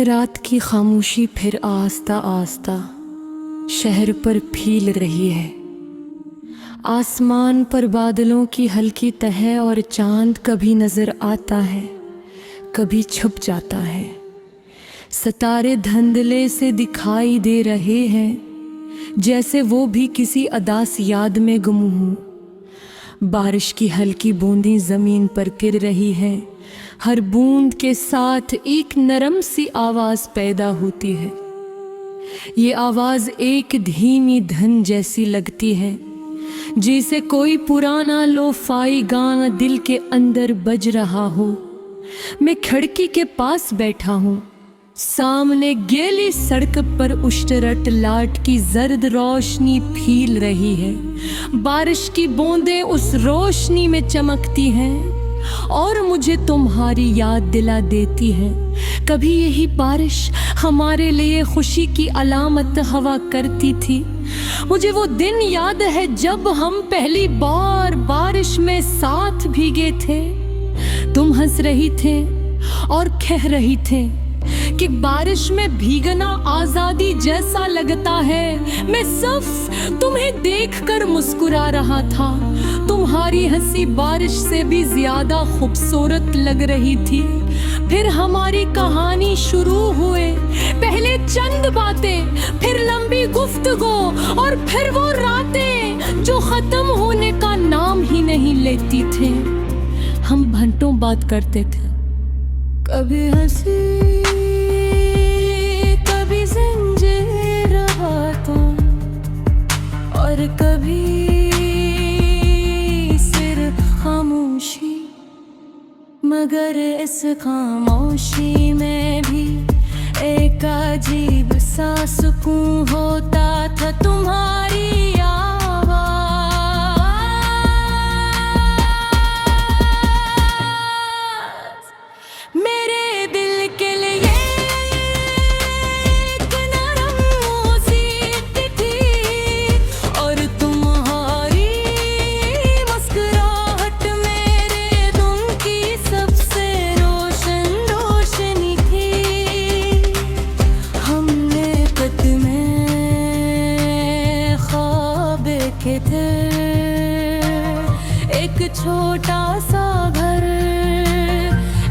रात की खामोशी फिर आस्ता आस्ता शहर पर फैल रही है। आसमान पर बादलों की हल्की तह और चांद कभी नजर आता है, कभी छुप जाता है। सितारे धुंधले से दिखाई दे रहे हैं, जैसे वो भी किसी अदास याद में गुम हों। बारिश की हल्की बूंदें जमीन पर गिर रही हैं। हर बूंद के साथ एक नरम सी आवाज पैदा होती है। ये आवाज एक धीमी धन जैसी लगती है, जैसे कोई पुराना लोफाई गाना दिल के अंदर बज रहा हो। मैं खिड़की के पास बैठा हूँ। सामने गीली सड़क पर उश्तरट लाट की जर्द रोशनी फैल रही है। बारिश की बूंदें उस रोशनी में चमकती हैं और मुझे तुम्हारी याद दिला देती है। कभी यही बारिश हमारे लिए खुशी की अलामत हवा करती थी। मुझे वो दिन याद है जब हम पहली बार बारिश में साथ भीगे थे। तुम हंस रही थे और कह रही थे कि बारिश में भीगना आजादी जैसा लगता है। मैं सिर्फ तुम्हें देखकर मुस्कुरा रहा था। तुम्हारी हंसी बारिश से भी ज्यादा खूबसूरत लग रही थी। फिर हमारी कहानी शुरू हुए। पहले चंद बातें, फिर लंबी गुफ्तगू और फिर वो रातें जो खत्म होने का नाम ही नहीं लेती थे। हम घंटों बात करते थे, कभी हंसी कभी ज़ंजीर बातों और कभी सिर्फ खामोशी। मगर इस खामोशी में भी एक अजीब सा सुकून होता था। तुम्हारी एक छोटा सा घर,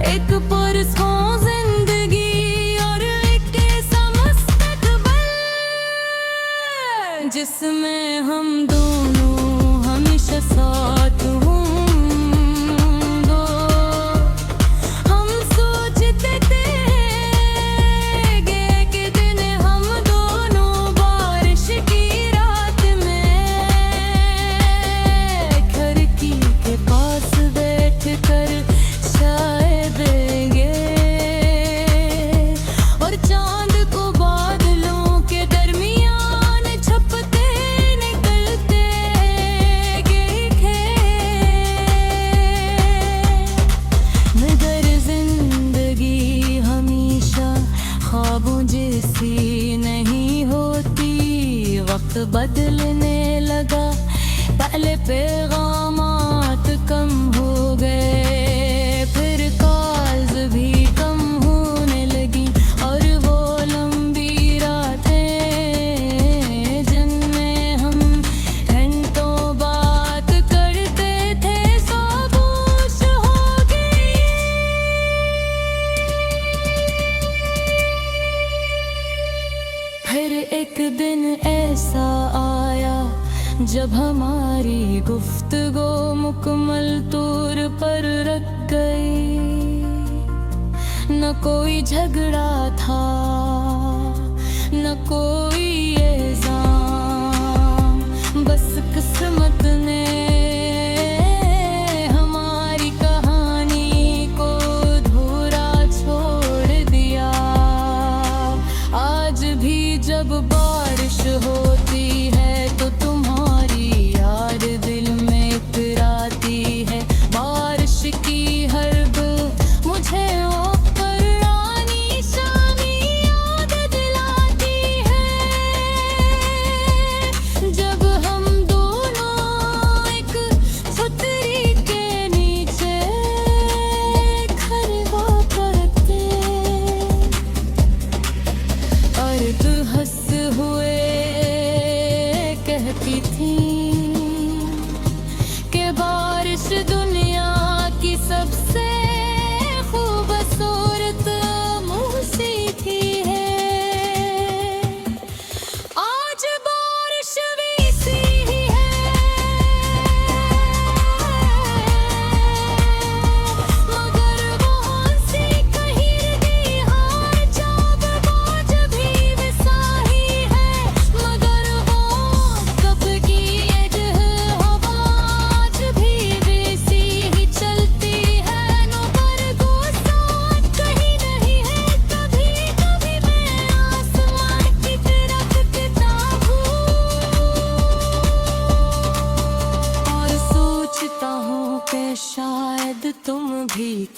एक परसों जिंदगी और एक ऐसा मुस्तकबिल जिसमें हम दोनों हमेशा साथ हों। वक्त बदलने लगा, पहले पैगामात कम हो गए, फिर कॉल्स भी कम होने लगी और वो लंबी रातें जिनमें हम घंटों बात करते थे खामोश हो गई। फिर एक दिन ऐसा आया जब हमारी गुफ्तगू मुकम्मल तौर पर रख गई। न कोई झगड़ा था, न कोई इल्जाम, बस किस्मत ने हमारी कहानी को अधूरा छोड़ दिया। आज भी जब बारिश होती है तो तुम्हारी याद दिल में इतराती है। बारिश की हर बूंद मुझे वो पुरानी शामी याद दिलाती है, जब हम दोनों एक छतरी के नीचे घर हुआ करते।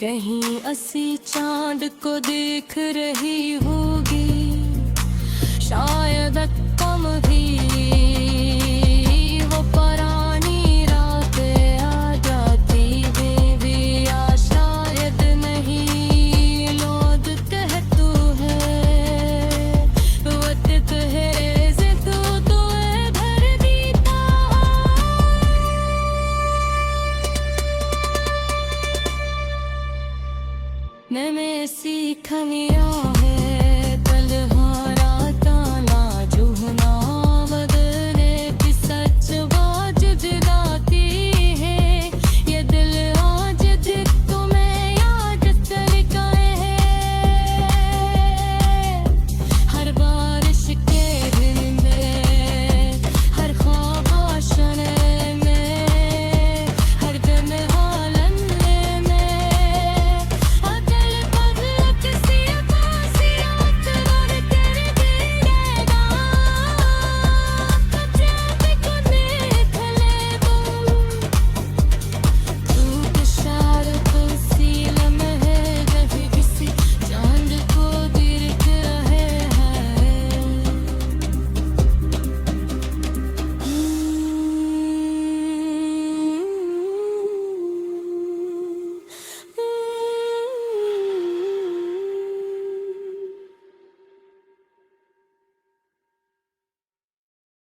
कहीं असी चांद को देख रही हूँ